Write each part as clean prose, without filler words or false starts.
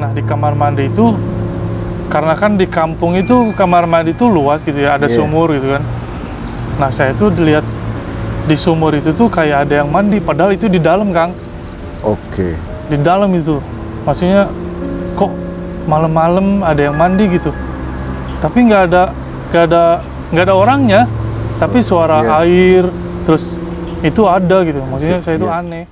Nah di kamar mandi itu, karena kan di kampung itu kamar mandi itu luas gitu ya, ada sumur gitu kan. Nah saya tuh dilihat di sumur itu tuh kayak ada yang mandi, padahal itu di dalam, Kang. Oke. Di dalam itu, maksudnya kok malam-malam ada yang mandi gitu. Tapi nggak ada orangnya, tapi suara air, terus itu ada gitu. Maksudnya saya itu aneh.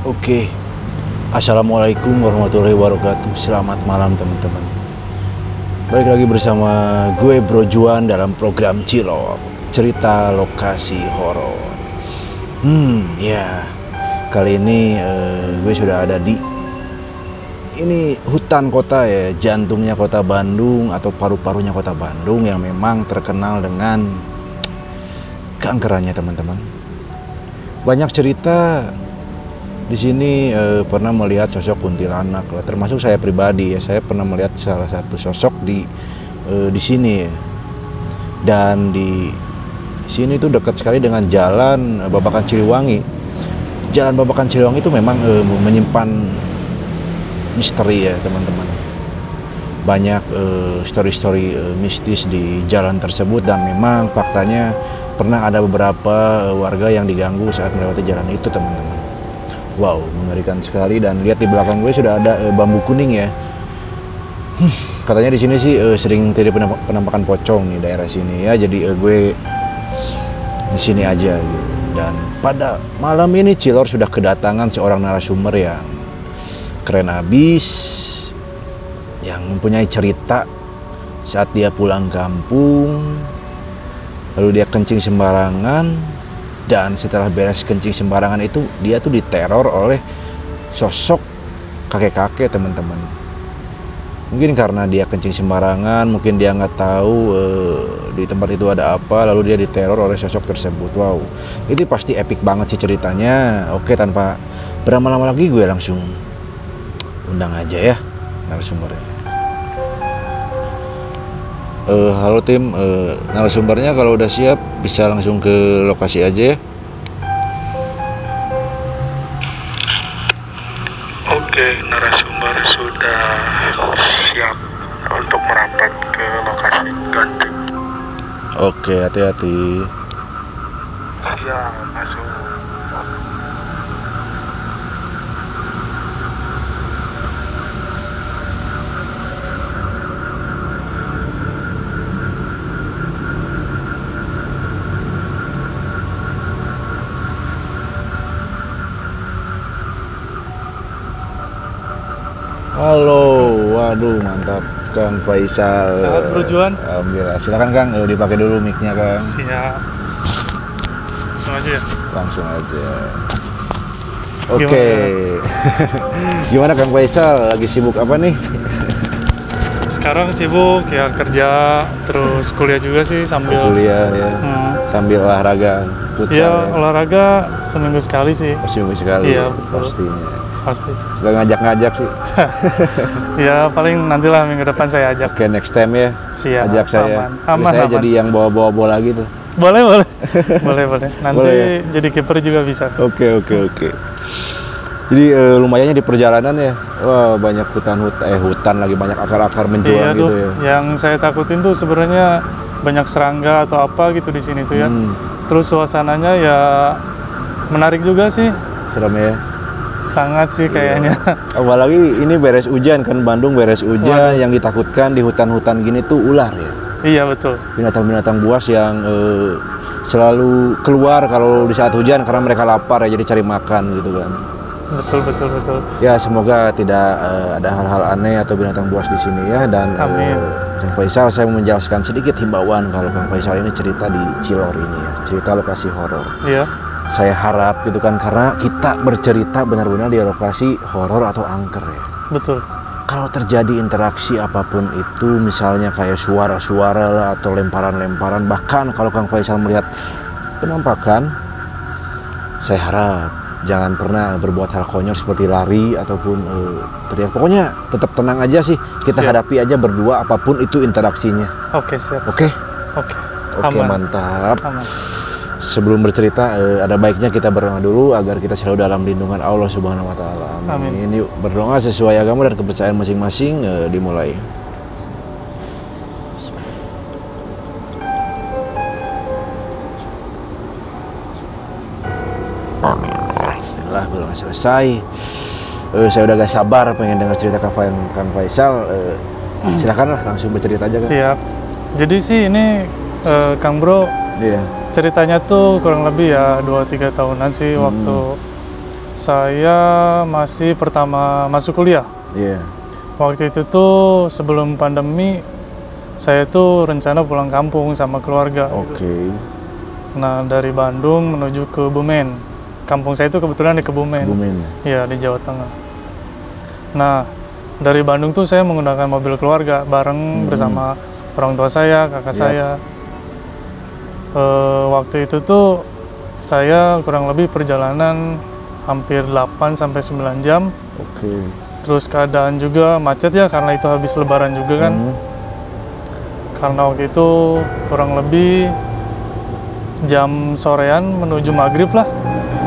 Oke, Assalamualaikum warahmatullahi wabarakatuh. Selamat malam teman-teman. Balik lagi bersama gue Bro Juan dalam program Cilok, cerita lokasi horor. Kali ini gue sudah ada di hutan kota ya, jantungnya kota Bandung atau paru-parunya kota Bandung yang memang terkenal dengan keangkerannya teman-teman. Banyak cerita di sini pernah melihat sosok kuntilanak, termasuk saya pribadi ya, saya pernah melihat salah satu sosok di sini ya. Dan di sini tuh dekat sekali dengan jalan Babakan Siliwangi. Jalan Babakan Siliwangi itu memang menyimpan misteri ya teman-teman. Banyak story-story mistis di jalan tersebut, dan memang faktanya pernah ada beberapa warga yang diganggu saat melewati jalan itu teman-teman. Wow, mengerikan sekali. Dan lihat di belakang gue sudah ada bambu kuning ya. Katanya di sini sih sering terjadi penampakan pocong nih daerah sini ya. Jadi gue di sini aja gitu. Dan pada malam ini Cilor sudah kedatangan seorang narasumber yang keren abis, yang mempunyai cerita saat dia pulang kampung, lalu dia kencing sembarangan. Dan setelah beres kencing sembarangan itu, dia tuh diteror oleh sosok kakek-kakek teman-teman. Mungkin karena dia kencing sembarangan, mungkin dia nggak tahu di tempat itu ada apa, lalu dia diteror oleh sosok tersebut. Wow, itu pasti epic banget sih ceritanya. Oke, tanpa berlama-lama lagi gue langsung undang aja ya narasumbernya. Halo tim, narasumbernya kalau udah siap bisa langsung ke lokasi aja ya. Oke, narasumber sudah siap untuk merapat ke lokasi ganti. Oke, hati-hati. Siap, masuk. Halo, waduh mantap Kang Faisal. Sehat Bro Juan. Alhamdulillah. Silakan Kang, dipakai dulu mic-nya Kang. Siap. Langsung aja ya? Langsung aja. Oke. Gimana Kang Faisal? Lagi sibuk apa nih? Sekarang sibuk ya, kerja, terus kuliah juga sih sambil kuliah ya. Sambil olahraga. Futsal, ya, olahraga seminggu sekali sih. Seminggu sekali. Iya, betul. Pastinya. Pasti. Sudah ngajak-ngajak sih. Ya paling nantilah minggu depan saya ajak. Oke, next time ya. Siap. Ajak saya. Aman. Saya jadi yang bawa-bawa bola gitu. Boleh. boleh. Nanti boleh, ya? Jadi kiper juga bisa. Oke. Jadi lumayannya di perjalanan ya. Wah, banyak hutan lagi, banyak akar-akar menjulang gitu ya. Yang saya takutin tuh sebenarnya banyak serangga atau apa gitu di sini tuh ya. Terus suasananya ya menarik juga sih. Serem ya. Sangat sih kayaknya. Apalagi ini beres hujan kan, Bandung beres hujan. Yang ditakutkan di hutan-hutan gini tuh ular ya. Iya betul. Binatang-binatang buas yang selalu keluar kalau di saat hujan karena mereka lapar ya, jadi cari makan gitu kan. Betul. Ya semoga tidak ada hal-hal aneh atau binatang buas di sini ya. Dan amin. Kang Faisal, saya mau menjelaskan sedikit himbauan kalau Kang Faisal ini cerita di Cilor ini ya, cerita lokasi horor. Iya. saya harap gitu kan, karena kita bercerita benar-benar di lokasi horor atau angker ya. Betul. Kalau terjadi interaksi apapun itu, misalnya kayak suara-suara lah atau lemparan-lemparan, bahkan kalau Kang Faisal melihat penampakan, saya harap jangan pernah berbuat hal konyol seperti lari ataupun teriak. Pokoknya tetap tenang aja sih, kita Siap. hadapi aja berdua apapun itu interaksinya. Oke, siap. Oke? Oke. Oke, Aman. mantap. Aman. Sebelum bercerita, ada baiknya kita berdoa dulu agar kita selalu dalam lindungan Allah Subhanahu wa Ta'ala. Amin. Yuk berdoa sesuai agama dan kepercayaan masing-masing. Dimulai. Amin. Alhamdulillah belum selesai. Saya udah gak sabar pengen dengar cerita Kang Faisal. Silakanlah langsung bercerita aja kan. Siap. Jadi sih ini Kang Bro, Iya. ceritanya tuh kurang lebih ya 2-3 tahunan sih waktu saya masih pertama masuk kuliah. Iya. Waktu itu tuh sebelum pandemi, saya tuh rencana pulang kampung sama keluarga. Oke. Nah, dari Bandung menuju ke Bumen. Kampung saya itu kebetulan di Kebumen. Bumen. Iya, di Jawa Tengah. Nah, dari Bandung tuh saya menggunakan mobil keluarga bareng bersama orang tua saya, kakak saya. Waktu itu tuh saya kurang lebih perjalanan hampir 8-9 jam. Oke. Terus keadaan juga macet ya, karena itu habis lebaran juga kan. Karena waktu itu kurang lebih jam sorean menuju maghrib lah.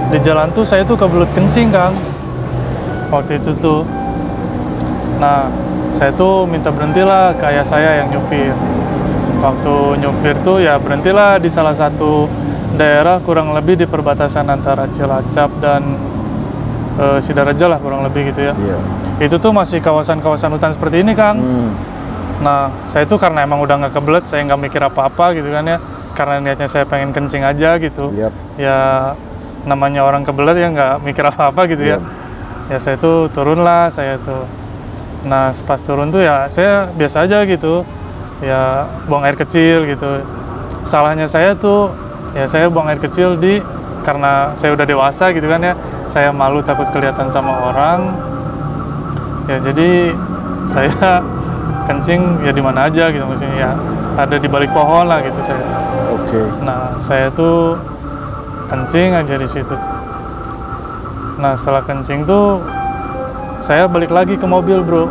Di jalan tuh saya tuh kebelut kencing, Kang. Waktu itu tuh. Nah, saya tuh minta berhentilah ke ayah saya yang nyupir. Waktu nyupir tuh ya berhentilah di salah satu daerah kurang lebih di perbatasan antara Cilacap dan Sidareja lah kurang lebih gitu ya. Iya. Itu tuh masih kawasan-kawasan hutan seperti ini, Kang. Nah, saya tuh karena emang udah nggak kebelet, saya nggak mikir apa-apa gitu kan ya. Karena niatnya saya pengen kencing aja gitu. Yap. Ya namanya orang kebelet ya nggak mikir apa-apa gitu ya. Ya saya tuh turun lah, saya tuh. Nah, pas turun tuh ya saya biasa aja gitu. Ya buang air kecil gitu. Salahnya saya tuh ya saya buang air kecil karena saya udah dewasa gitu kan ya. Saya malu takut kelihatan sama orang. Ya jadi saya kencing ya di mana aja gitu, maksudnya ya ada di balik pohon lah gitu saya. Oke. Nah, saya tuh kencing aja di situ. Nah, setelah kencing tuh saya balik lagi ke mobil, Bro.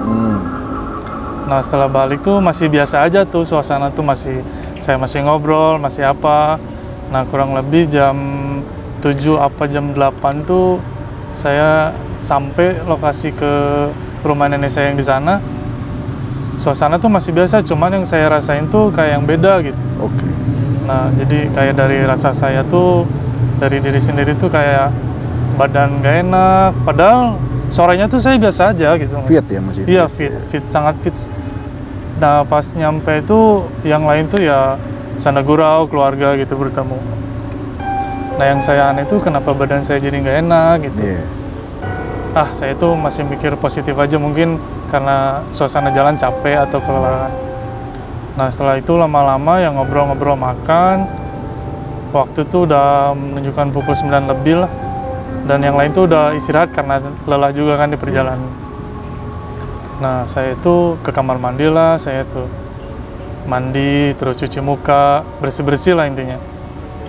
Nah, setelah balik tuh masih biasa aja tuh, suasana tuh saya masih ngobrol, masih apa. Nah, kurang lebih jam 7 apa jam 8 tuh saya sampai lokasi ke rumah nenek saya yang di sana. Suasana tuh masih biasa, cuman yang saya rasain tuh kayak yang beda gitu. Oke. Nah, jadi kayak dari rasa saya tuh, dari diri sendiri tuh kayak badan gak enak. Padahal sorenya tuh saya biasa aja gitu. Fit ya masih? Iya, fit, sangat fit. Nah, pas nyampe itu yang lain tuh ya sanda gurau, keluarga gitu bertemu. Nah, yang saya aneh tuh kenapa badan saya jadi gak enak gitu. Iya. Saya tuh masih mikir positif aja, mungkin karena suasana jalan capek atau kelelahan. Nah, setelah itu lama-lama ya ngobrol-ngobrol, makan. Waktu tuh udah menunjukkan pukul 9 lebih lah. Dan yang lain tuh udah istirahat karena lelah juga kan di perjalanan. Nah, saya itu ke kamar mandi lah, saya tuh mandi, terus cuci muka, bersih-bersih lah intinya.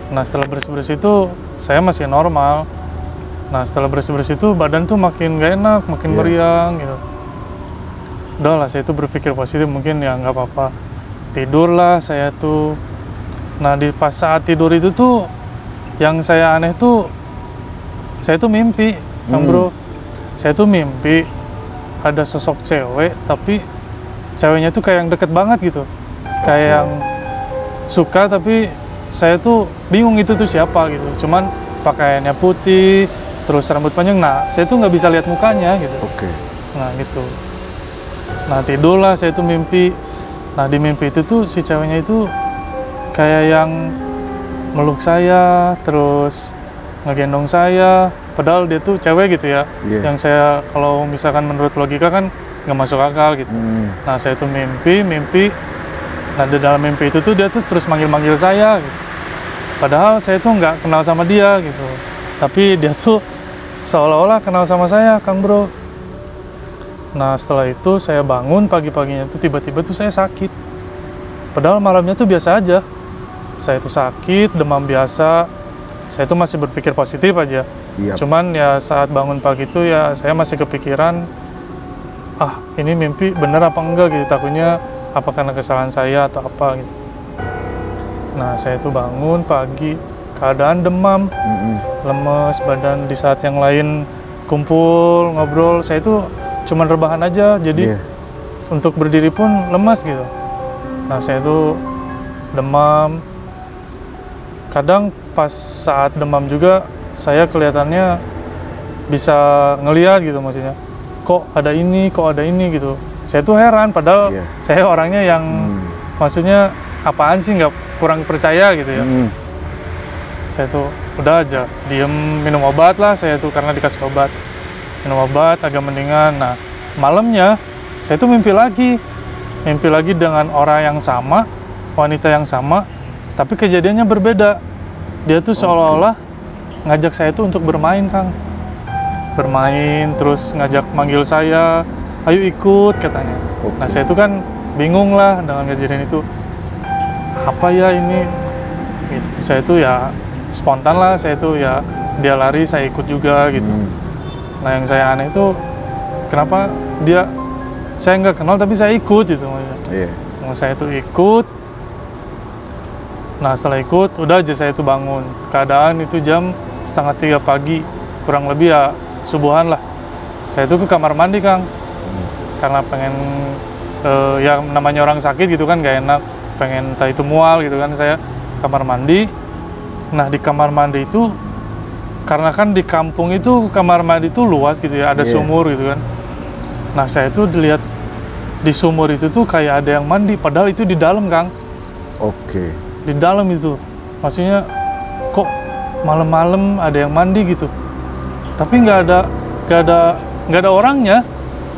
Nah, setelah bersih-bersih itu saya masih normal. Nah, setelah bersih-bersih itu badan tuh makin gak enak, makin meriang gitu. Udah lah, saya tuh berpikir positif, mungkin ya nggak apa-apa. Tidurlah saya tuh. Nah, pas saat tidur itu tuh yang saya aneh tuh, saya tuh mimpi, Kang Bro. Saya tuh mimpi ada sosok cewek, tapi ceweknya tuh kayak yang deket banget gitu. Kayak yang suka, tapi saya tuh bingung itu tuh siapa gitu. Cuman pakaiannya putih, terus rambut panjang. Nah, saya tuh nggak bisa lihat mukanya gitu. Oke. Nah, gitu. Nah, tidurlah saya tuh mimpi. Nah, di mimpi itu tuh si ceweknya itu kayak yang meluk saya, terus ngegendong saya. Padahal dia tuh cewek gitu ya. Yang saya, kalau misalkan menurut logika kan nggak masuk akal gitu. Nah, saya tuh mimpi. Nah, di dalam mimpi itu tuh dia tuh terus manggil-manggil saya gitu. Padahal saya tuh nggak kenal sama dia gitu. Tapi dia tuh seolah-olah kenal sama saya, Kang Bro. Nah setelah itu saya bangun pagi-paginya tuh tiba-tiba tuh saya sakit. Padahal malamnya tuh biasa aja. Saya tuh sakit, demam biasa. Saya tuh masih berpikir positif aja. Iya. Cuman ya saat bangun pagi itu ya saya masih kepikiran, ini mimpi bener apa enggak gitu. Takutnya apa karena kesalahan saya atau apa gitu. Nah saya tuh bangun pagi, keadaan demam, lemes badan. Di saat yang lain kumpul, ngobrol, saya tuh cuman rebahan aja. Jadi untuk berdiri pun lemas gitu. Nah saya tuh demam. Kadang pas saat demam juga saya kelihatannya bisa ngelihat gitu, maksudnya kok ada ini gitu. Saya tuh heran padahal saya orangnya yang maksudnya apaan sih, nggak kurang percaya gitu ya. Saya tuh udah aja diem, minum obat lah saya tuh karena dikasih obat. Minum obat agak mendingan. Nah malamnya saya tuh mimpi lagi dengan orang yang sama, wanita yang sama, tapi kejadiannya berbeda. Dia tuh seolah-olah ngajak saya tuh untuk bermain, Kang. Bermain, terus ngajak manggil saya, ayo ikut katanya. Nah saya tuh kan bingung lah dengan kejadian itu. Apa ya ini? Gitu. Saya tuh ya spontan lah, saya tuh ya dia lari saya ikut juga gitu. Nah yang saya aneh itu kenapa saya nggak kenal tapi saya ikut gitu. Nah, saya tuh ikut. Nah setelah ikut udah aja saya tuh bangun. Keadaan itu jam 2:30 pagi, kurang lebih ya subuhan lah. Saya tuh ke kamar mandi, Kang, karena pengen ya namanya orang sakit gitu kan gak enak, pengen entah itu mual gitu kan. Saya kamar mandi. Nah di kamar mandi itu karena kan di kampung itu kamar mandi itu luas gitu ya, ada sumur gitu kan. Nah saya tuh dilihat di sumur itu tuh kayak ada yang mandi, padahal itu di dalam, Kang. Di dalam itu, maksudnya kok malam-malam ada yang mandi gitu. Tapi nggak ada orangnya,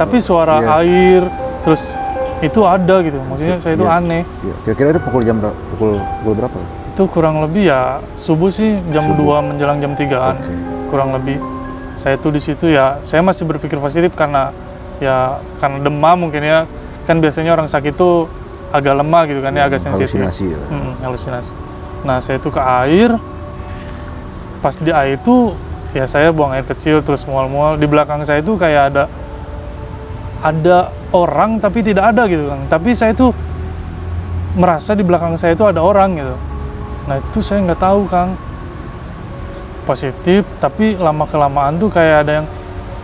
tapi suara air terus itu ada gitu. Maksudnya saya itu aneh. Kira-kira itu pukul berapa? Itu kurang lebih ya subuh sih, jam 2 menjelang jam 3-an. Kurang lebih. Saya tuh di situ ya, saya masih berpikir positif karena demam mungkin ya. Kan biasanya orang sakit tuh agak lemah gitu kan ya, agak sensitif. Halusinasi. Nah, saya tuh ke air. Pas di air tuh ya saya buang air kecil terus mual-mual. Di belakang saya tuh kayak ada orang tapi tidak ada gitu kan. Tapi saya tuh merasa di belakang saya itu ada orang gitu. Nah itu tuh saya nggak tahu, Kang. Positif, tapi lama-kelamaan tuh kayak ada yang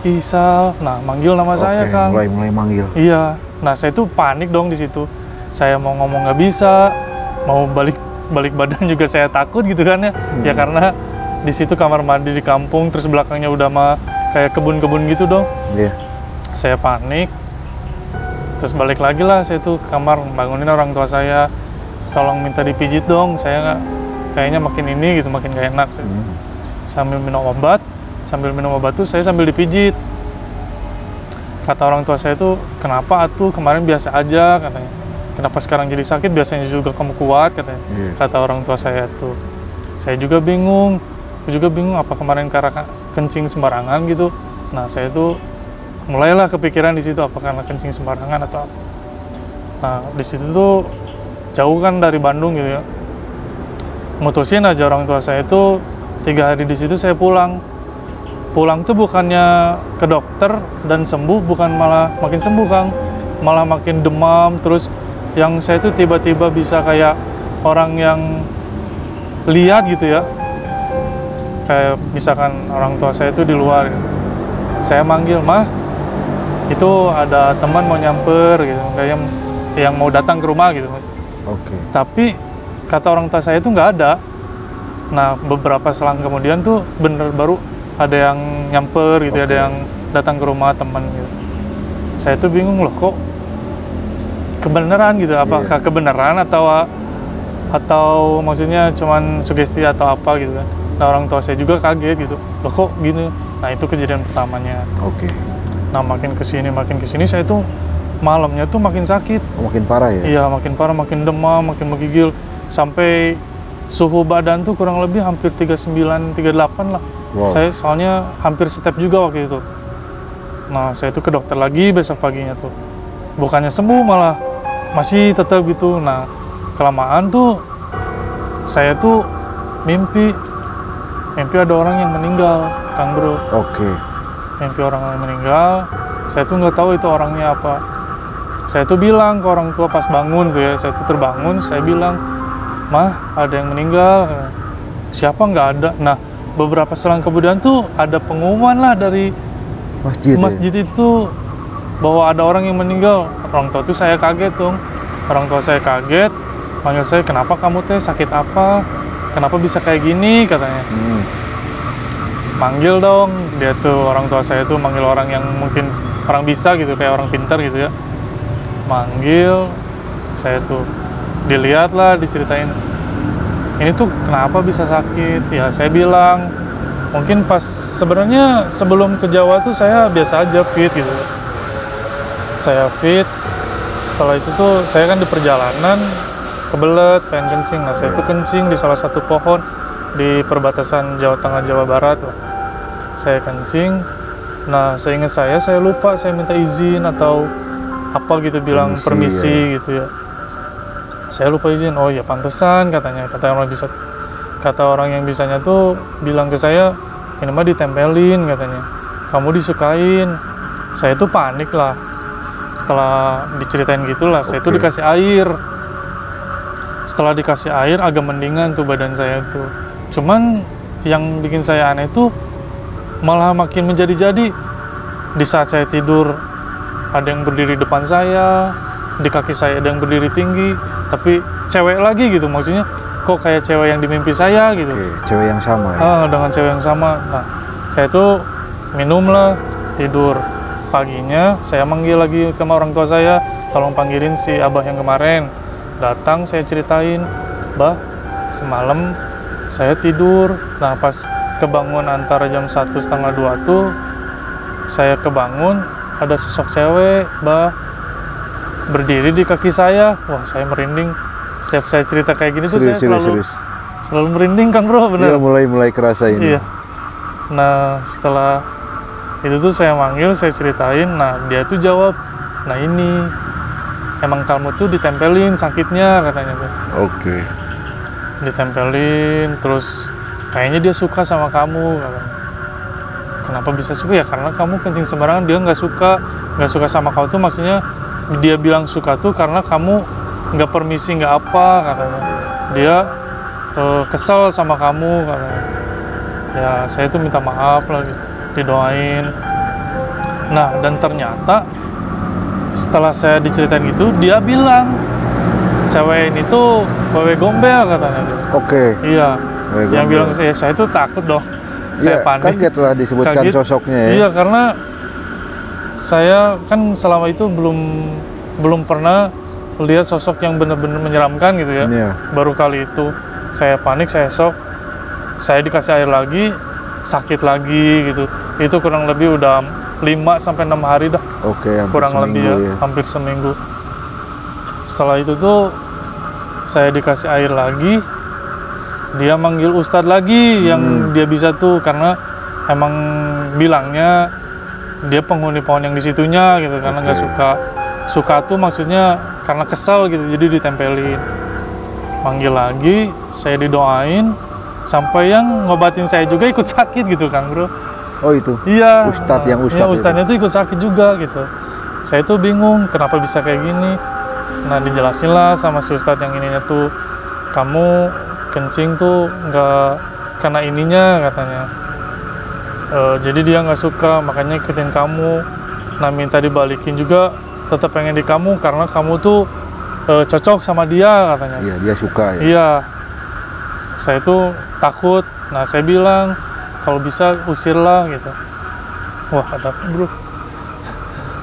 Isal, nah manggil nama saya, Kang. Mulai manggil. Iya, nah saya tuh panik dong di situ. Saya mau ngomong nggak bisa, mau balik badan juga saya takut gitu kan ya. Ya karena di situ kamar mandi di kampung, terus belakangnya udah kayak kebun-kebun gitu dong. Saya panik. Terus balik lagi lah saya tuh ke kamar, bangunin orang tua saya, tolong minta dipijit dong, saya nggak, kayaknya makin ini gitu, makin gak enak. Sambil minum obat tuh saya sambil dipijit. Kata orang tua saya tuh, kenapa atuh kemarin biasa aja katanya, kenapa sekarang jadi sakit, biasanya juga kamu kuat katanya. Kata orang tua saya tuh. Saya juga bingung apa kemarin karena kencing sembarangan gitu. Nah saya tuh mulailah kepikiran di situ, apa karena kencing sembarangan atau apa. Nah di situ tuh jauh kan dari Bandung gitu ya. Mutusin aja orang tua saya itu 3 hari di situ saya pulang. Pulang tuh bukannya ke dokter dan sembuh, bukan malah makin sembuh, Kang. Malah makin demam, terus yang saya tuh tiba-tiba bisa kayak orang yang lihat gitu ya. Kayak misalkan orang tua saya itu di luar. Saya manggil, "Mah, itu ada teman mau nyamper gitu, kayak yang mau datang ke rumah gitu." Tapi kata orang tua saya itu nggak ada. Nah beberapa selang kemudian tuh bener baru ada yang nyamper gitu, ada yang datang ke rumah teman gitu. Saya tuh bingung loh, kok kebenaran gitu, apakah kebenaran atau maksudnya cuman sugesti atau apa gitu kan. Nah orang tua saya juga kaget gitu, loh kok gini. Nah itu kejadian pertamanya. Nah makin kesini saya tuh malamnya tuh makin sakit. Makin parah ya? Iya makin parah, makin demam, makin menggigil. Sampai suhu badan tuh kurang lebih hampir 39, 38 lah. Wow. Saya soalnya hampir step juga waktu itu. Nah, saya tuh ke dokter lagi besok paginya tuh. Bukannya sembuh, malah masih tetap gitu. Nah, kelamaan tuh saya tuh mimpi ada orang yang meninggal, Kang Bro. Oke. Mimpi orang yang meninggal, saya tuh nggak tahu itu orangnya apa. Saya tuh bilang ke orang tua pas bangun tuh ya, saya tuh terbangun, saya bilang, "Mah, ada yang meninggal." Siapa? Nggak ada. Nah, beberapa selang kemudian tuh ada pengumuman lah dari masjid itu tuh, bahwa ada orang yang meninggal. Orang tua tuh saya kaget dong. Orang tua saya kaget, panggil saya, "Kenapa kamu teh, sakit apa? Kenapa bisa kayak gini?" katanya. Manggil dong, dia tuh orang tua saya tuh manggil orang yang mungkin orang bisa gitu, kayak orang pintar gitu ya. Manggil, saya tuh dilihat lah, diceritain, ini tuh kenapa bisa sakit. Ya saya bilang, mungkin pas sebenarnya sebelum ke Jawa tuh saya biasa aja fit gitu. Saya fit, setelah itu tuh saya kan di perjalanan kebelet, pengen kencing. Nah saya tuh kencing di salah satu pohon di perbatasan Jawa Tengah Jawa Barat lah. Saya kencing, nah seingat saya lupa, saya minta izin atau apa gitu, bilang permisi ya. gitu ya. Saya lupa izin. Oh ya pantesan katanya, kata orang yang bisanya tuh bilang ke saya, ini mah ditempelin katanya, kamu disukain. Saya tuh panik lah. Setelah diceritain gitulah, saya tuh dikasih air. Setelah dikasih air agak mendingan tuh badan saya tuh. Cuman yang bikin saya aneh tuh malah makin menjadi-jadi. Di saat saya tidur ada yang berdiri depan saya, di kaki saya ada yang berdiri tinggi, tapi cewek lagi gitu, maksudnya kok kayak cewek yang di mimpi saya gitu. Cewek yang sama ya? Dengan cewek yang sama. Nah, saya tuh minum lah, tidur. Paginya saya manggil lagi ke orang tua saya, tolong panggilin si abah yang kemarin. Datang, saya ceritain, "Bah, semalam saya tidur. Nah, pas kebangun antara jam 1:30 tuh, saya kebangun, ada sosok cewek, Bah, berdiri di kaki saya." Wah, saya merinding. Setiap saya cerita kayak gini tuh saya selalu merinding, Kang Bro, bener. Iya, mulai kerasa ini. Iya. Nah, setelah itu tuh saya manggil, saya ceritain. Nah, dia tuh jawab, "Nah ini, emang kamu tuh ditempelin sakitnya," katanya tuh. Oke. Ditempelin, terus kayaknya dia suka sama kamu, katanya. Kenapa bisa suka? Ya karena kamu kencing sembarangan, dia nggak suka sama kamu tuh, maksudnya dia bilang suka tuh karena kamu nggak permisi, nggak apa, katanya. Dia kesel sama kamu, katanya. Ya saya tuh minta maaf lah, didoain. Nah, dan ternyata setelah saya diceritain gitu, dia bilang cewek ini tuh wewe gombel, katanya. Oke. Iya. Yang bilang saya tuh takut dong. Saya panik. Kaget lah disebutkan sosoknya ya. Iya, karena saya kan selama itu belum pernah lihat sosok yang benar-benar menyeramkan gitu ya. Iya. Baru kali itu saya panik, saya shock. Saya dikasih air lagi, sakit lagi gitu. Itu kurang lebih udah 5-6 hari dah. Oke, kurang lebih ya, hampir seminggu. Setelah itu tuh saya dikasih air lagi, dia manggil ustadz lagi yang dia bisa tuh, karena emang bilangnya dia penghuni pohon yang di situnya gitu, karena nggak suka tuh maksudnya karena kesel gitu, jadi ditempelin. Manggil lagi, saya didoain, sampai yang ngobatin saya juga ikut sakit gitu, Kang Bro. Oh itu? Iya. Ustadznya tuh ikut sakit juga gitu. Saya tuh bingung kenapa bisa kayak gini. Nah, dijelasin lah sama si ustadz yang ininya tuh, kamu kencing tuh nggak karena ininya, katanya. Jadi dia nggak suka, makanya ikutin kamu. Nah, minta dibalikin juga, tetap pengen di kamu karena kamu tuh cocok sama dia, katanya. Iya, dia suka ya. Iya. Saya tuh takut. Nah, saya bilang kalau bisa usirlah gitu. Wah, ada apa, Bro?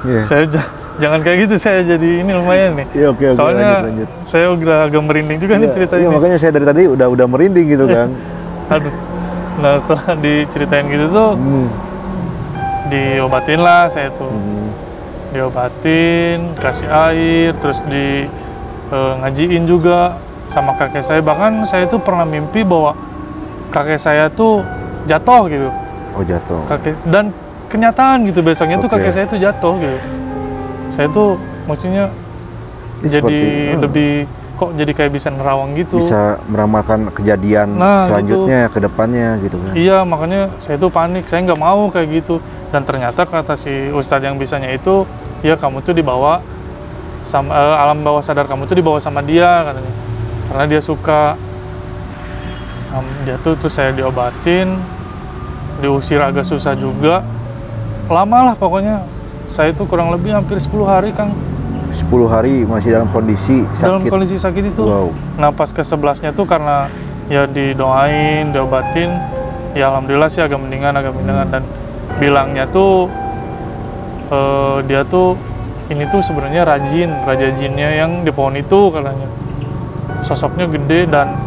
Yeah. Saya jangan kayak gitu, saya jadi ini lumayan nih. Iya, oke, soalnya lanjut. Saya udah agak merinding juga nih cerita ini. Makanya saya dari tadi udah merinding gitu kan. Aduh. Nah, setelah diceritain gitu tuh, diobatin lah saya tuh. Diobatin, kasih air, terus ngajiin juga. sama kakek saya. Bahkan saya tuh pernah mimpi bahwa kakek saya tuh jatuh gitu. Oh, jatuh. Dan kenyataan gitu besoknya tuh Oke. kakek saya tuh jatuh gitu. Saya tuh maksudnya Ini jadi seperti, lebih kok jadi kayak bisa nerawang gitu. bisa meramalkan kejadian Nah, selanjutnya ke depannya gitu kan. Iya, makanya saya tuh panik, saya nggak mau kayak gitu. Dan ternyata kata si ustadz yang bisanya itu, ya kamu tuh dibawa sama alam bawah sadar kamu tuh dibawa sama dia katanya. Karena dia suka. Dia tuh terus saya diobatin, diusir agak susah juga. Lama lah pokoknya. Saya tuh kurang lebih hampir 10 hari, Kang. 10 hari masih dalam kondisi sakit. Dalam kondisi sakit itu. Wow. Nah pas ke-11-nya tuh karena ya didoain, diobatin, ya alhamdulillah sih agak mendingan dan bilangnya tuh dia tuh ini tuh sebenarnya raja jinnya yang di pohon itu katanya. Sosoknya gede dan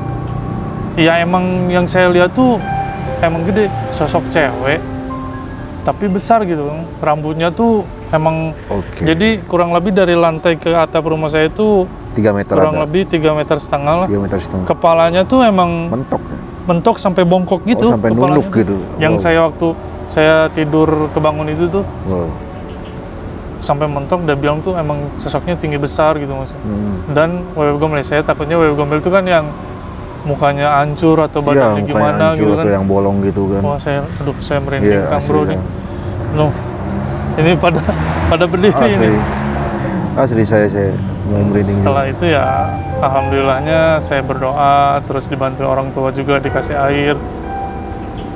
ya emang yang saya lihat tuh emang gede, sosok cewek tapi besar gitu, rambutnya tuh emang Oke. jadi kurang lebih dari lantai ke atap rumah saya itu 3 meter kurang ada. lebih 3,5 meter lah. 3,5 meter. Kepalanya tuh emang Mentok. mentok sampai bongkok gitu. Oh, sampai kepalanya nunduk tuh. gitu. Yang Wow. saya waktu saya tidur kebangun itu tuh Wow. sampai mentok, dia bilang tuh emang sosoknya tinggi besar gitu maksudnya. Hmm. Dan WW Gombel, saya takutnya WW Gombel itu kan yang mukanya hancur atau Iya, badannya mukanya gimana hancur gitu kan. atau yang bolong gitu kan. Wah saya merinding Iya, Kang Bro asli, nih. Kang. Nuh, ini pada berdiri ini. Asli saya mau merinding. Setelah itu ya alhamdulillahnya saya berdoa, terus dibantu orang tua juga dikasih air.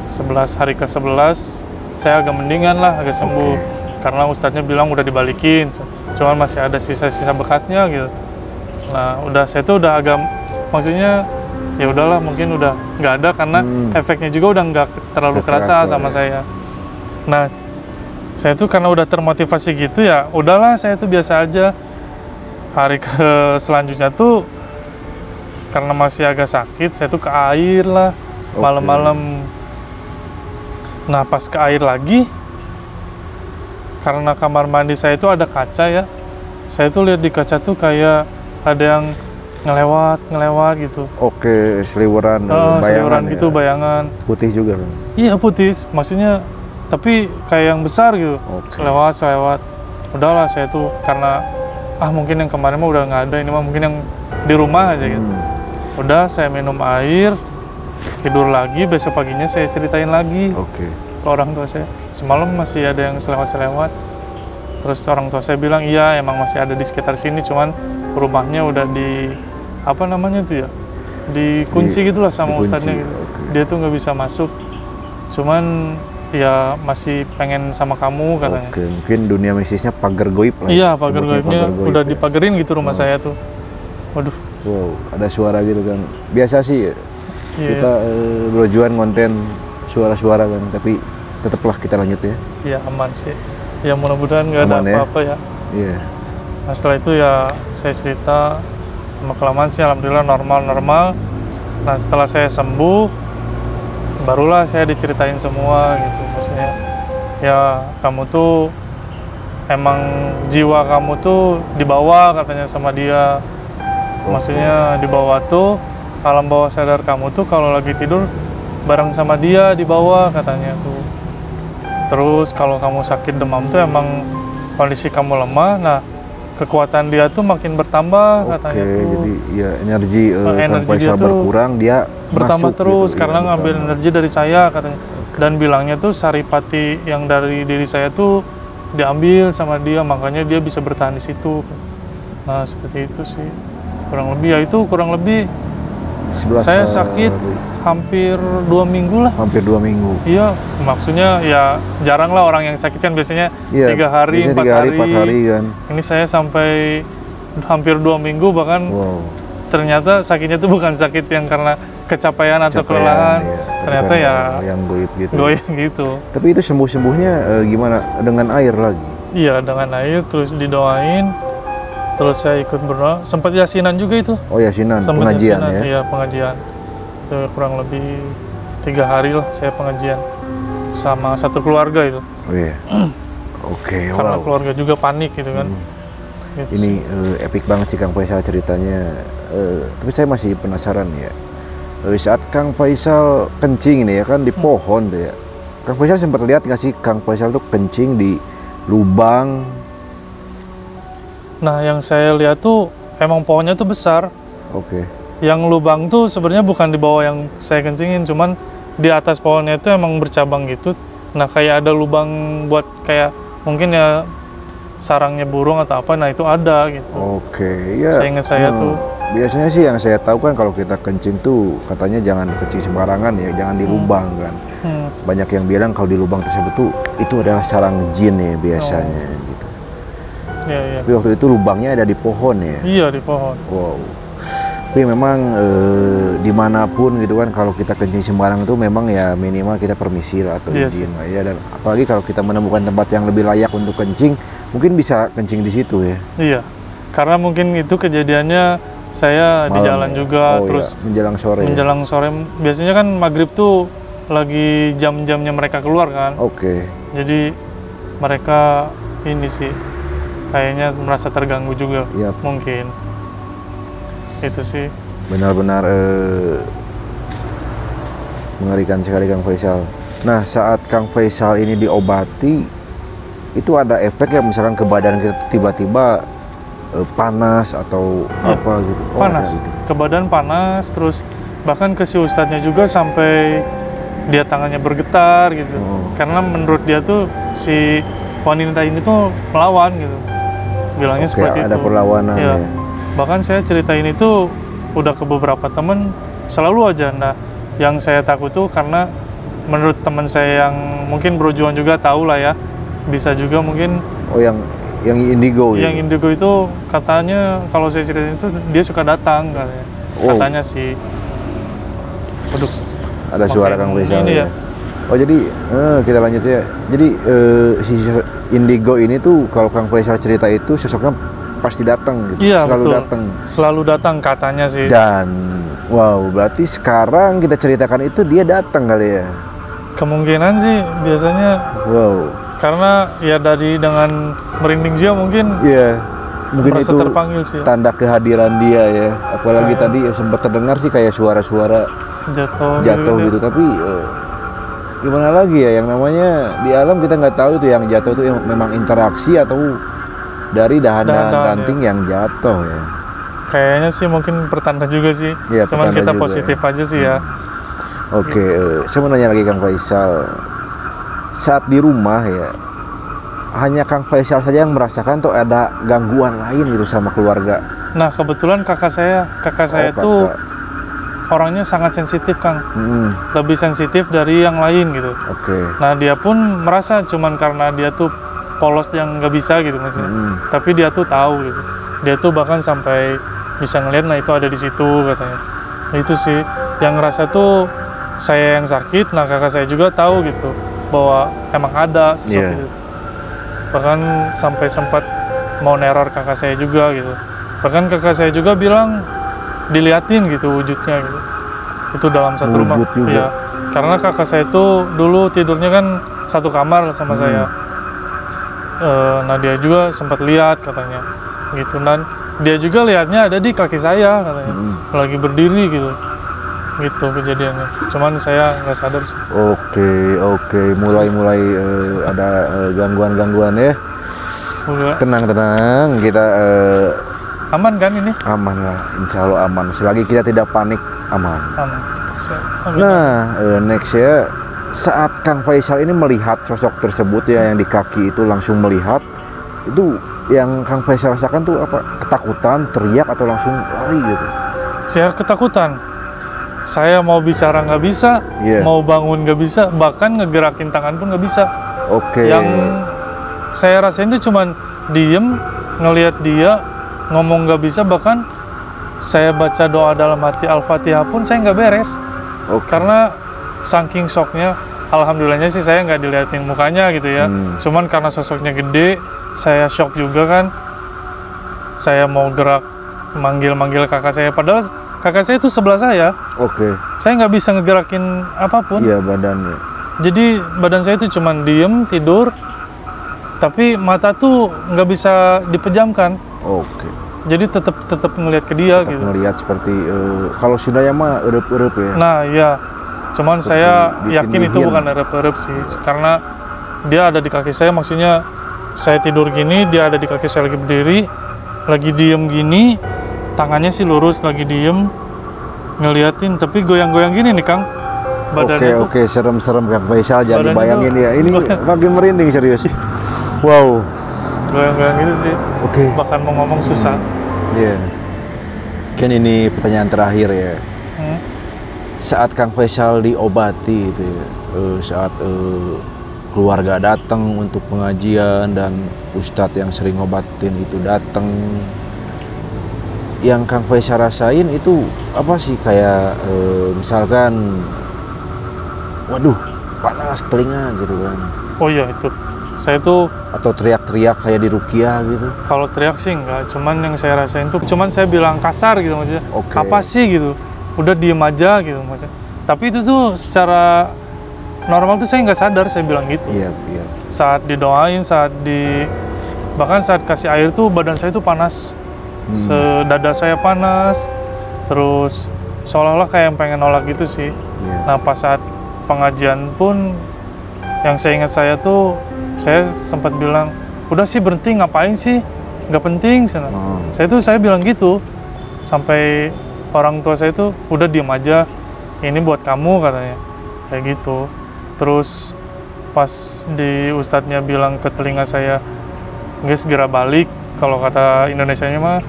11 hari ke-11 saya agak mendingan lah, agak sembuh. Karena ustadznya bilang udah dibalikin, cuman masih ada sisa-sisa bekasnya gitu. Nah udah saya tuh udah agak maksudnya ya udahlah mungkin udah nggak ada karena efeknya juga udah nggak terlalu Nggak kerasa kerasa, sama ya. saya. Nah saya tuh karena udah termotivasi gitu ya udahlah saya tuh biasa aja. Hari ke selanjutnya tuh karena masih agak sakit saya tuh ke air lah malam-malam. Nah pas ke air lagi karena kamar mandi saya itu ada kaca ya, saya tuh lihat di kaca tuh kayak ada yang ngelewat gitu. Oke, seliweran, Seliweran bayangan gitu, ya. bayangan. Putih juga kan. Iya putih, maksudnya tapi kayak yang besar gitu. Oke. Selewat. Udahlah saya tuh karena mungkin yang kemarin mah udah nggak ada, ini mah mungkin yang di rumah aja gitu. Udah saya minum air, tidur lagi, besok paginya saya ceritain lagi Oke. ke orang tua saya. Semalam masih ada yang selewat. Terus orang tua saya bilang iya emang masih ada di sekitar sini, cuman rumahnya udah di apa namanya tuh ya, dikunci gitulah sama dikunci, ustadznya gitu. oke. Dia tuh nggak bisa masuk, cuman ya masih pengen sama kamu katanya. Oke, mungkin dunia mistisnya pagar goib lah. Iya ya. pagar Sebutnya goibnya pagar goib udah ya. dipagerin gitu rumah saya tuh. Waduh. Wow, ada suara gitu kan. Biasa sih Iya. kita berjuang konten suara-suara kan, tapi tetaplah kita lanjut ya. Iya aman sih. Ya mudah-mudahan nggak ada Aman ya. apa-apa ya. Iya. Nah setelah itu ya saya cerita sama kelamaan sih alhamdulillah normal. Nah setelah saya sembuh barulah saya diceritain semua gitu. Maksudnya ya kamu tuh emang jiwa kamu tuh dibawa katanya sama dia. Maksudnya dibawa tuh alam bawah sadar kamu tuh kalau lagi tidur bareng sama dia di bawah katanya tuh. Terus kalau kamu sakit demam tuh emang kondisi kamu lemah, nah kekuatan dia tuh makin bertambah katanya Oke, tuh. jadi ya energi Energi tanpa dia bisa tuh berkurang dia bertambah masuk terus gitu, karena iya, ngambil bertambah. energi dari saya katanya. Dan bilangnya tuh saripati yang dari diri saya tuh diambil sama dia, makanya dia bisa bertahan di situ. Nah seperti itu sih kurang lebih, ya itu kurang lebih 11 saya hari. sakit hampir 2 minggu lah. Hampir 2 minggu. Iya, maksudnya ya jarang lah orang yang sakit kan biasanya Iya, 3 hari, biasanya 4 3 hari, 4 hari kan. Ini saya sampai hampir 2 minggu bahkan Wow. ternyata sakitnya tuh bukan sakit yang karena kecapaian atau Capaian, kelelahan. iya. Ternyata Bukan ya yang goib gitu. goyang gitu. Tapi itu sembuh-sembuhnya gimana? Dengan air lagi? Iya, dengan air terus didoain. Terus saya ikut berdoa, sempat yasinan juga itu. Oh yasinan, Sempat pengajian yasinan, ya? Iya, pengajian. Itu kurang lebih 3 hari lah saya pengajian sama satu keluarga itu. Oh iya. Oke, Karena wow. keluarga juga panik gitu kan. Gitu Ini sih. epic banget sih Kang Faisal ceritanya. Tapi saya masih penasaran ya. Saat Kang Faisal kencing ini ya kan di pohon tuh ya. Kang Faisal sempat lihat nggak sih Kang Faisal tuh kencing di lubang? Nah, yang saya lihat tuh emang pohonnya tuh besar. Oke. Yang lubang tuh sebenarnya bukan di bawah yang saya kencingin, cuman di atas pohonnya itu emang bercabang gitu. Nah, kayak ada lubang buat kayak mungkin ya sarangnya burung atau apa. Nah, itu ada gitu. Oke, ya. Saya ingat saya tuh. Biasanya sih yang saya tahu kan kalau kita kencing tuh katanya jangan kencing sembarangan ya, jangan di lubang kan. Banyak yang bilang kalau di lubang tersebut tuh itu adalah sarang jin ya biasanya gitu. Iya, iya. Tapi waktu itu lubangnya ada di pohon ya. Iya, di pohon. Wow. Tapi memang dimanapun gitu kan kalau kita kencing sembarang itu memang ya minimal kita permisi lah atau izin lah ya. Dan apalagi kalau kita menemukan tempat yang lebih layak untuk kencing, mungkin bisa kencing di situ ya. Iya, karena mungkin itu kejadiannya saya Malam di jalan ya? juga, terus iya. Menjelang sore. menjelang sore. Biasanya kan maghrib tuh lagi jam-jamnya mereka keluar kan. Oke. Jadi mereka ini sih kayaknya merasa terganggu juga. Yap. Mungkin itu sih. Benar-benar mengerikan sekali Kang Faisal. Nah, saat Kang Faisal ini diobati, itu ada efek ya misalkan ke badan kita tiba-tiba panas atau Ya, apa gitu? panas, ada gitu. ke badan panas, terus bahkan ke si ustadznya juga sampai dia tangannya bergetar gitu. Karena menurut dia tuh si wanita ini tuh melawan gitu. Bilangnya Oke, seperti ada itu. perlawanan Ya. ya. Bahkan saya ceritain itu udah ke beberapa temen, selalu aja. Nah, yang saya takut tuh karena menurut teman saya yang mungkin berjuang juga tahu lah ya, bisa juga mungkin Oh, yang indigo yang gitu. indigo itu katanya kalau saya ceritain itu dia suka datang katanya. Oh. Katanya sih. Waduh. Ada suara makin Kang Faisal ini ya. Oh, jadi kita lanjut ya. Jadi si indigo ini tuh kalau Kang Faisal cerita itu sosoknya pasti datang gitu. Iya, Selalu betul. datang. Selalu datang katanya sih. Dan wow, berarti sekarang kita ceritakan itu dia datang kali ya. Kemungkinan sih biasanya Wow. karena ya dari dengan merinding dia mungkin Iya. Mungkin merasa itu terpanggil sih. tanda kehadiran dia ya. Apalagi Kayak tadi sempat terdengar sih kayak suara-suara Jatuh gitu. Tapi gimana lagi ya, yang namanya di alam kita nggak tahu itu yang jatuh itu memang interaksi atau dari dahan-dahan Dahan-dahan, ranting yang jatuh ya. Kayaknya sih mungkin pertanda juga sih. Iya, Cuman pertanda kita juga positif aja sih ya. Oke, saya mau nanya lagi Kang Faisal. Saat di rumah ya, hanya Kang Faisal saja yang merasakan tuh ada gangguan lain gitu sama keluarga. Nah, kebetulan kakak saya tuh orangnya sangat sensitif, Kang. Lebih sensitif dari yang lain gitu. Oke. Nah, dia pun merasa cuman karena dia tuh polos yang nggak bisa gitu maksudnya. Tapi dia tuh tahu gitu. Dia tuh bahkan sampai bisa ngeliat, nah itu ada di situ katanya. Itu sih yang ngerasa tuh saya yang sakit. Nah, kakak saya juga tahu gitu bahwa emang ada sosok itu. Bahkan sampai sempat mau neror kakak saya juga gitu. Bahkan kakak saya juga bilang diliatin gitu wujudnya gitu. Itu dalam satu rumah. Juga. Iya. Karena kakak saya itu dulu tidurnya kan satu kamar sama saya. Nah, dia juga sempat lihat katanya gitu. Dan dia juga lihatnya ada di kaki saya katanya. Lagi berdiri gitu. Gitu kejadiannya. Cuman saya nggak sadar sih. Oke. Mulai ada gangguan-gangguan ya. Semoga Tenang, kita aman kan ini? aman lah, insya Allah aman. Selagi kita tidak panik, aman. Aman. Amin. Nah, next ya, saat Kang Faisal ini melihat sosok tersebut ya yang di kaki itu langsung melihat, itu yang Kang Faisal rasakan tuh apa? Ketakutan, teriak atau langsung lari gitu? Saya ketakutan. Saya mau bicara nggak bisa, mau bangun nggak bisa, bahkan ngegerakin tangan pun nggak bisa. Oke. Yang saya rasain itu cuman diem, ngelihat dia, ngomong nggak bisa, bahkan saya baca doa dalam hati Al-Fatihah pun saya nggak beres. Karena saking shocknya, alhamdulillahnya sih saya nggak diliatin mukanya gitu ya. Cuman karena sosoknya gede, saya shock juga kan. Saya mau gerak, manggil kakak saya, padahal kakak saya itu sebelah saya. Saya nggak bisa ngegerakin apapun. Iya, badannya. Jadi badan saya itu cuman diem, tidur, tapi mata tuh nggak bisa dipejamkan. Oke. Jadi tetap ngelihat ke dia Tetap gitu. ngelihat seperti kalau Sundanya mah eueup-eueup ya. Nah iya, cuman Seperti saya yakin itu ditindihin. bukan erep-erep sih, karena dia ada di kaki saya, maksudnya saya tidur gini, dia ada di kaki saya lagi berdiri, lagi diem gini, tangannya sih lurus, lagi diem, ngeliatin, tapi goyang-goyang gini nih Kang, badannya tuh. Oke, serem-serem Kang Faisal, jangan Badannya dibayangin tuh ya. Ini goyang. makin merinding serius. Wow. Goyang-goyang gitu sih, Oke. bahkan mau ngomong susah. Iya. Kan ini pertanyaan terakhir ya. Saat Kang Faisal diobati itu ya, saat keluarga datang untuk pengajian dan ustadz yang sering ngobatin itu datang, yang Kang Faisal rasain itu apa sih? Kayak misalkan, waduh panas telinga gitu kan, Oh iya itu, saya tuh atau teriak-teriak kayak di Rukiah gitu. kalau teriak sih enggak, cuman yang saya rasain tuh, cuman saya bilang kasar gitu maksudnya, Oke. apa sih gitu, udah diem aja gitu maksudnya. Tapi itu tuh secara normal tuh saya nggak sadar, saya bilang gitu. Iya. Saat didoain, bahkan saat kasih air tuh badan saya tuh panas, dada saya panas, terus seolah-olah kayak yang pengen nolak gitu sih. Iya. Nah pas saat pengajian pun, yang saya ingat saya tuh, saya sempat bilang, udah sih berhenti, ngapain sih, nggak penting. Saya bilang gitu, sampai orang tua saya tuh, udah diem aja, ini buat kamu katanya, kayak gitu. Terus pas di ustadznya bilang ke telinga saya, nggak segera balik, kalau kata Indonesianya mah,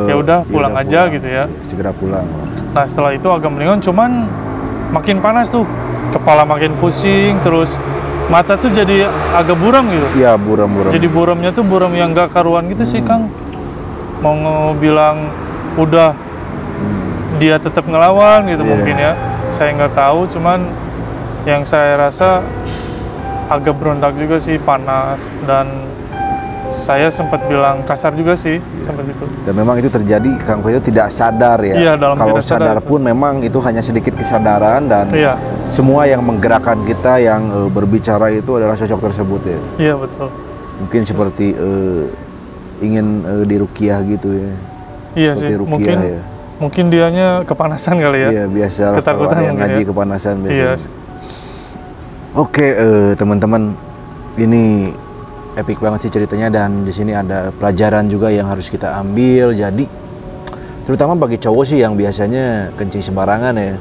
ya udah pulang aja gitu ya. Segera pulang. Nah setelah itu agak mendingan, cuman makin panas tuh, kepala makin pusing, terus mata tuh jadi agak buram gitu. Iya, buram-buram. Jadi buramnya tuh buram yang gak karuan gitu sih Kang. Mau bilang udah dia tetap ngelawan gitu mungkin ya. Saya nggak tahu, cuman yang saya rasa agak berontak juga sih, panas, dan saya sempat bilang kasar juga sih, sempat itu. Dan memang itu terjadi, Kang Faisal tidak sadar ya. Iya, dalam kalau tidak sadar sadar pun memang itu hanya sedikit kesadaran, dan Iya, semua yang menggerakkan kita yang berbicara itu adalah sosok tersebut ya. iya betul. Mungkin seperti ingin dirukiah gitu ya. Iya Seperti sih, rukiah ya. mungkin dianya kepanasan kali ya. Iya, biasa kalau Ketakutan ada yang mungkin ngaji ya. kepanasan Iya. biasanya. Oke, teman-teman, ini epic banget sih ceritanya, dan di sini ada pelajaran juga yang harus kita ambil. Jadi terutama bagi cowok sih yang biasanya kencing sembarangan ya.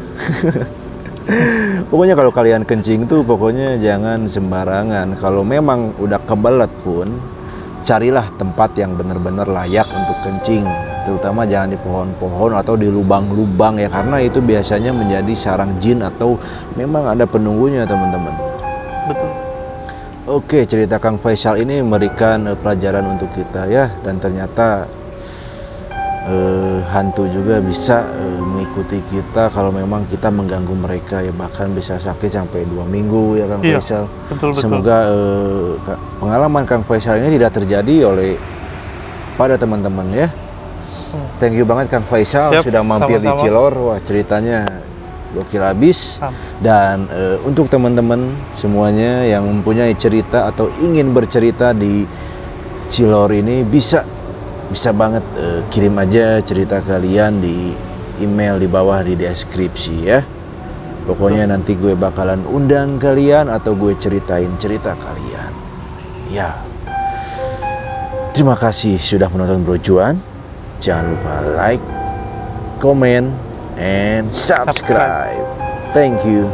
Pokoknya kalau kalian kencing tuh pokoknya jangan sembarangan. Kalau memang udah kebelet pun, carilah tempat yang benar-benar layak untuk kencing. Terutama jangan di pohon-pohon atau di lubang-lubang ya, karena itu biasanya menjadi sarang jin atau memang ada penunggunya, teman-teman. Betul. Oke, cerita Kang Faisal ini memberikan pelajaran untuk kita ya, dan ternyata hantu juga bisa mengikuti kita kalau memang kita mengganggu mereka ya, bahkan bisa sakit sampai 2 minggu ya Kang Iya, Faisal. betul. Semoga pengalaman Kang Faisal ini tidak terjadi pada teman-teman ya. Thank you banget Kang Faisal. Siap, sudah mampir sama-sama. di Cilor. Wah, ceritanya gokil habis. Dan untuk teman-teman semuanya yang mempunyai cerita atau ingin bercerita di Cilor ini, bisa banget kirim aja cerita kalian di email di bawah di deskripsi ya. Pokoknya nanti gue bakalan undang kalian atau gue ceritain cerita kalian ya. Terima kasih sudah menonton Bro Juan. Jangan lupa like, comment, and subscribe. Thank you.